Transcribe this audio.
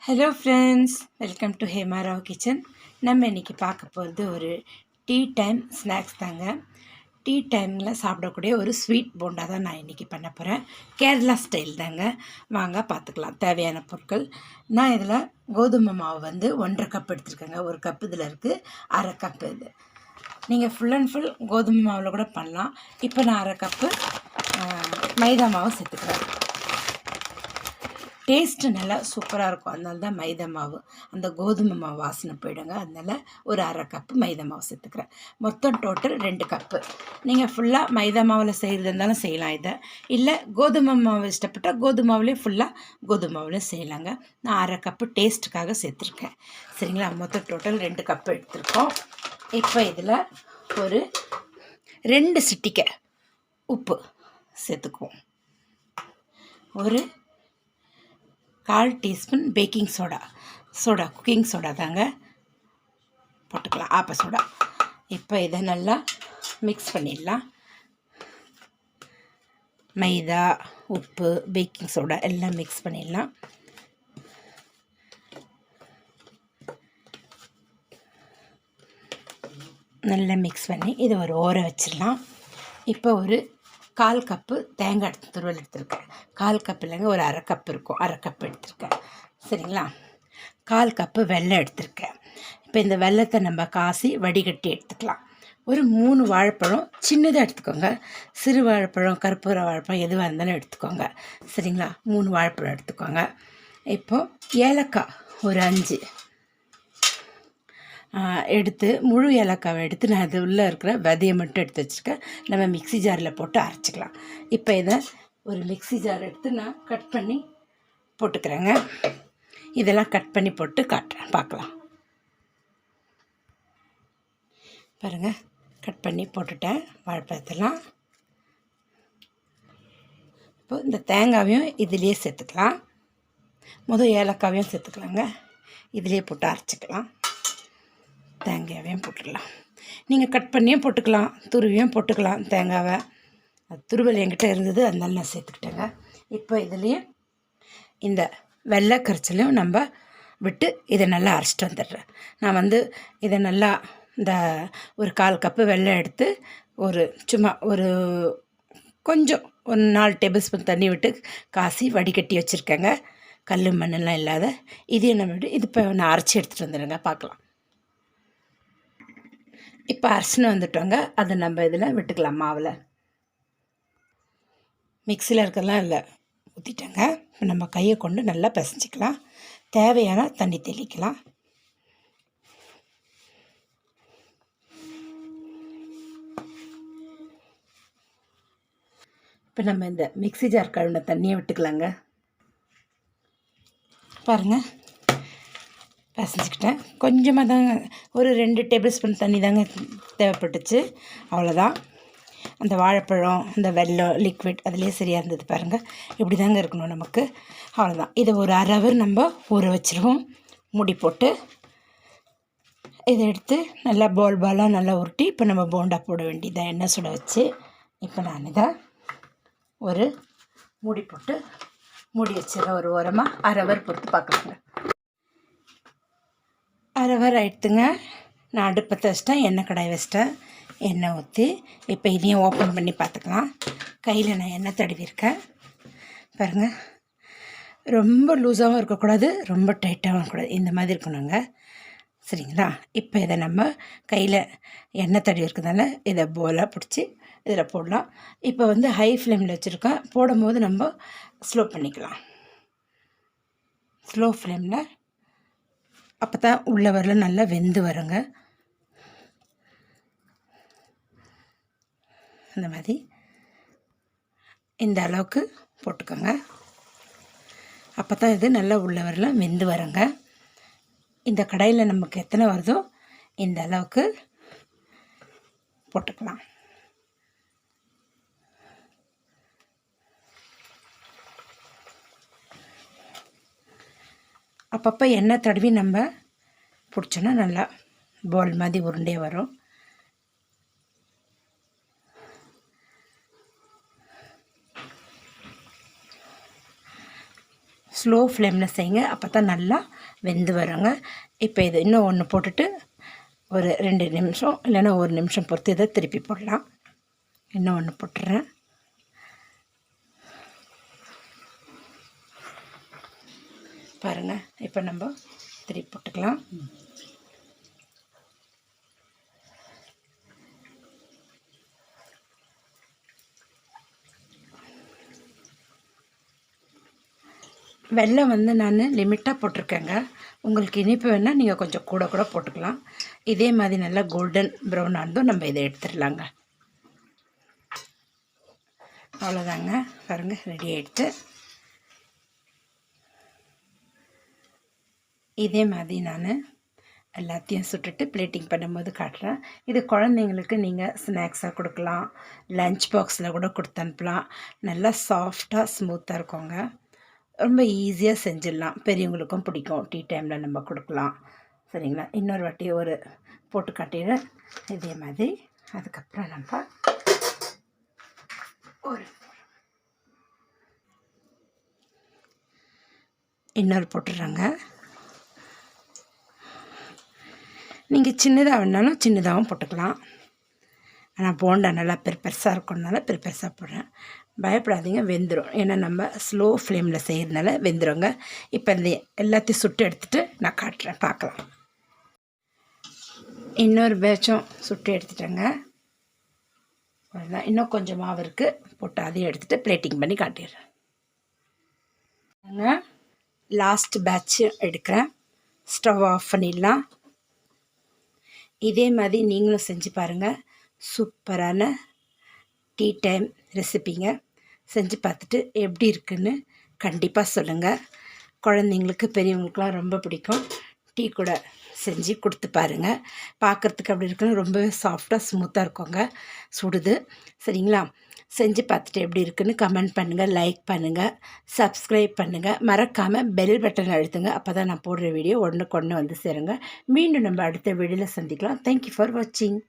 Hello friends, welcome to Hema Rao kitchen. நம்ம இன்றைக்கி பார்க்க போகிறது ஒரு டீ டைம் ஸ்நாக்ஸ் தாங்க. டீ டைமில் சாப்பிடக்கூடிய ஒரு ஸ்வீட் போண்டா தான் நான் இன்றைக்கி பண்ண போகிறேன். கேரளா ஸ்டைல் தாங்க. வாங்க பார்த்துக்கலாம். தேவையான பொருட்கள், நான் இதில் கோதுமை மாவு 1.5 கப் எடுத்துருக்கேங்க. ஒரு கப் இதில் இருக்குது, அரை கப்பு இது. நீங்கள் ஃபுல் அண்ட் ஃபுல் கோதுமை மாவில் கூட பண்ணலாம். இப்போ நான் அரை கப்பு மைதா மாவு சேர்த்துக்கிறேன். டேஸ்ட்டு நல்லா சூப்பராக இருக்கும். அதனால தான் மைதா மாவு, அந்த கோதுமை மாவு வாசனை போயிடுங்க. அதனால் ஒரு அரை கப்பு மைதா மாவு சேர்த்துக்கிறேன். மொத்தம் டோட்டல் 2 கப்பு. நீங்கள் ஃபுல்லாக மைதா மாவில் செய்கிறது இருந்தாலும் செய்யலாம். இதை இல்லை கோதுமை மாவு இஷ்டப்பட்டால் கோதுமை மாவுலேயும் ஃபுல்லாக கோதுமை மாவுலேயும் செய்யலாங்க. நான் அரை கப்பு டேஸ்ட்டுக்காக சேர்த்துருக்கேன். சரிங்களா? மொத்தம் டோட்டல் 2 கப்பு எடுத்துருக்கோம். இப்போ இதில் ஒரு 2 சிட்டிகை உப்பு சேர்த்துக்குவோம். ஒரு 1/4 teaspoon baking soda cooking soda தாங்க போட்டுக்கலாம், ஆப்ப சோடா. இப்போ இதை நல்லா மிக்ஸ் பண்ணிடலாம். மைதா, உப்பு, பேக்கிங் சோடா எல்லாம் மிக்ஸ் பண்ணிடலாம். நல்லா மிக்ஸ் பண்ணி இதை ஒரு ஓரம் வச்சிடலாம். இப்போ ஒரு 1/4 கப்பு தேங்காய் துருவல் எடுத்துருக்கேன். 1/4 கப் இல்லைங்க, ஒரு அரை கப் இருக்கும். அரை கப் எடுத்துருக்கேன். சரிங்களா? 1/4 கப்பு வெல்லம் எடுத்துருக்கேன். இப்போ இந்த வெல்லத்தை நம்ம காசி வடிகட்டி எடுத்துக்கலாம். ஒரு 3 வாழைப்பழம் சின்னதாக எடுத்துக்கோங்க. சிறு வாழைப்பழம், கற்பூர வாழைப்பழம் எதுவாக இருந்தாலும் எடுத்துக்கோங்க. சரிங்களா? 3 வாழைப்பழம் எடுத்துக்கோங்க. இப்போது ஏலக்காய் ஒரு 5 எடுத்து, முழு ஏலக்காவை எடுத்து நான் அது உள்ளே இருக்கிற விதையை மட்டும் எடுத்து வச்சுருக்கேன். நம்ம மிக்ஸி ஜாரில் போட்டு அரைச்சிக்கலாம். இப்போ இதை ஒரு மிக்ஸி ஜார் எடுத்து நான் கட் பண்ணி போட்டுக்கிறேங்க. இதெல்லாம் கட் பண்ணி போட்டு காட்டுறேன், பார்க்கலாம். பாருங்கள், கட் பண்ணி போட்டுட்டேன் வாழைப்பழத்தெல்லாம். இப்போது இந்த தேங்காவையும் இதிலே சேர்த்துக்கலாம். முதல் ஏலக்காவையும் சேர்த்துக்கலாங்க. இதிலே போட்டு அரைச்சிக்கலாம். தேங்காவையும் போட்டுடலாம். நீங்கள் கட் பண்ணியும் போட்டுக்கலாம், துருவியும் போட்டுக்கலாம். தேங்காவை துருவல் என்கிட்ட இருந்தது, அதனால நான் சேர்த்துக்கிட்டேங்க. இப்போ இதுலேயும் இந்த வெள்ளை கரைச்சலையும் நம்ம விட்டு இதை நல்லா அரைச்சிட்டு வந்துடுறேன். நான் இதை நல்லா இந்த ஒரு 1/4 கப்பு வெல்லம் எடுத்து சும்மா கொஞ்சம் ஒரு 4 டேபிள் ஸ்பூன் தண்ணி விட்டு காசி வடிகட்டி வச்சுருக்கேங்க. கல் மண்ணெல்லாம் இல்லாத. இதையும் நம்ம இது இப்போ நான் அரைச்சி எடுத்துகிட்டு வந்துடுங்க, பார்க்கலாம். இப்போ அரைச்சின்னு வந்துட்டோங்க. அதை நம்ம இதில் விட்டுக்கலாம். மாவில் மிக்சியில் இருக்கலாம் இல்லை ஊற்றிட்டேங்க. இப்போ நம்ம கையை கொண்டு நல்லா பிசைஞ்சிக்கலாம். தேவையான தண்ணி தெளிக்கலாம். இப்போ நம்ம இந்த மிக்ஸி ஜார் கழுவின தண்ணியை விட்டுக்கலாங்க. பாருங்கள், பசஞ்சிக்கிட்டேன். கொஞ்சமாக தாங்க, ஒரு 2 டேபிள் ஸ்பூன் தண்ணி தாங்க தேவைப்பட்டுச்சு, அவ்வளோதான். அந்த வாழைப்பழம், அந்த வெல்லம் லிக்விட் அதுலேயே சரியாக இருந்தது. பாருங்கள், இப்படி தாங்க இருக்கணும் நமக்கு, அவ்வளோதான். இதை ஒரு அரை ஹவர் நம்ம ஊற வச்சுருவோம். மூடி போட்டு இதை எடுத்து நல்லா பாலாக நல்லா உருட்டி இப்போ நம்ம போண்டா போட வேண்டியதான். எண்ணெய் சுட வச்சு இப்போ நான் இதை ஒரு மூடி போட்டு மூடி வச்சிடறேன். ஒரு ஓரமாக அரை ஹவர் பொறுத்து பார்க்கலாங்க. அரை ஹவர் ஆகிடுத்துங்க. நான் அடுப்பத்தை வச்சிட்டேன், எண்ணெய் கடாய் வச்சிட்டேன். எண்ணெய் ஊற்றி இப்போ இதையும் ஓப்பன் பண்ணி பார்த்துக்கலாம். கையில் நான் எண்ணெய் தடவிருக்கேன். பாருங்கள், ரொம்ப லூஸாகவும் இருக்கக்கூடாது, ரொம்ப டைட்டாகவும் இருக்கக்கூடாது, இந்த மாதிரி இருக்கணுங்க. சரிங்களா? இப்போ இதை நம்ம கையில் எண்ணெய் தடவி இருக்கிறதால இதை போலாக பிடிச்சி இதில் போடலாம். இப்போ ஹை ஃப்ளேமில் வச்சுருக்கேன். போடும்போது நம்ம ஸ்லோ பண்ணிக்கலாம். ஸ்லோ ஃப்ளேமில், அப்போ தான் உள்ள வரல நல்லா வெந்து வருங்க. அந்த மாதிரி இந்த அளவுக்கு போட்டுக்கோங்க. அப்போ தான் இது நல்லா உள்ள வரலாம் வெந்து வருங்க. இந்த கடாயில் நமக்கு எத்தனை வருதோ இந்த அளவுக்கு போட்டுக்கலாம். அப்பப்போ எண்ணெய் தடவி நம்ம பிடிச்சோன்னா நல்லா பால் மாதிரி உருண்டே வரும். ஸ்லோ ஃப்ளேமில் செய்யுங்க, அப்போ தான் நல்லா வெந்து வருங்க. இப்போ இது இன்னும் ஒன்று போட்டுட்டு ஒரு 2 நிமிஷம் இல்லைன்னா 1 நிமிஷம் பொறுத்து இதை திருப்பி போடலாம். இன்னும் ஒன்று போட்டுறேன். பாருங்கள், இப்போ நம்ம திருப்பி போட்டுக்கலாம். வெல்லம் வந்து நான் லிமிட்டாக போட்டிருக்கேங்க. உங்களுக்கு இனிப்பு வேணால் நீங்கள் கொஞ்சம் கூட கூட போட்டுக்கலாம். இதே மாதிரி நல்லா கோல்டன் ப்ரௌன் ஆனதும் நம்ம இதை எடுத்துடலாங்க. அவ்வளோதாங்க, பாருங்கள் ரெடி ஆகிடுச்சு. இதே மாதிரி நான் எல்லாத்தையும் சுட்டுட்டு பிளேட்டிங் பண்ணும்போது காட்டுறேன். இது குழந்தைங்களுக்கு நீங்கள் ஸ்நாக்ஸாக கொடுக்கலாம், லஞ்ச் பாக்ஸில் கூட கொடுத்து அனுப்பலாம். நல்லா சாஃப்டாக ஸ்மூத்தாக இருக்குங்க. ரொம்ப ஈஸியாக செஞ்சிடலாம், பெரியவங்களுக்கும் பிடிக்கும். டீ டைமில் நம்ம கொடுக்கலாம். சரிங்களா? இன்னொரு வாட்டி ஒரு போட்டு காட்டிடுறேன் இதே மாதிரி. அதுக்கப்புறம் நம்ம ஒரு இன்னொரு போட்டுடுறாங்க. நீங்கள் சின்னதாக வேணாலும் சின்னதாகவும் போட்டுக்கலாம். ஆனால் போண்டா நல்லா பெருசாக இருக்கணுனால பெருசாக போடுறேன். பயப்படாதீங்க, வெந்துடும். ஏன்னா நம்ம ஸ்லோ ஃப்ளேமில் செய்கிறதுனால வெந்துடுங்க. இப்போ இந்த எல்லாத்தையும் சுட்டு எடுத்துகிட்டு நான் காட்டுறேன், பார்க்கலாம். இன்னொரு பேட்சும் சுட்டு எடுத்துட்டேங்க. அவ்வளோதான், இன்னும் கொஞ்சம் மாவு இருக்குது, போட்டு அதையும் எடுத்துகிட்டு பிளேட்டிங் பண்ணி காட்டிடுறேன். லாஸ்ட் பேட்ச்சு எடுக்கிறேன். ஸ்டவ் ஆஃப் பண்ணிடலாம். இதே மாதிரி நீங்களும் செஞ்சு பாருங்கள். சூப்பரான டீ டைம் ரெசிப்பிங்க. செஞ்சு பார்த்துட்டு எப்படி இருக்குன்னு கண்டிப்பாக சொல்லுங்கள். குழந்தைங்களுக்கு பெரியவங்களுக்குலாம் ரொம்ப பிடிக்கும். டீ கூட செஞ்சு கொடுத்து பாருங்கள். பார்க்குறதுக்கு அப்படி இருக்குன்னு ரொம்பவே சாஃப்டாக ஸ்மூத்தாக இருக்குங்க. சுடுது. சரிங்களா? செஞ்சு பார்த்துட்டு எப்படி இருக்குன்னு கமெண்ட் பண்ணுங்கள், லைக் பண்ணுங்கள், சப்ஸ்கிரைப் பண்ணுங்கள். மறக்காமல் பெல் பட்டன் அழுத்துங்க. அப்போ தான் நான் போடுற வீடியோ உடனுக்குடனே வந்து சேருங்க. மீண்டும் நம்ம அடுத்த வீடியோவில் சந்திக்கலாம். தேங்க்யூ ஃபார் வாட்சிங்.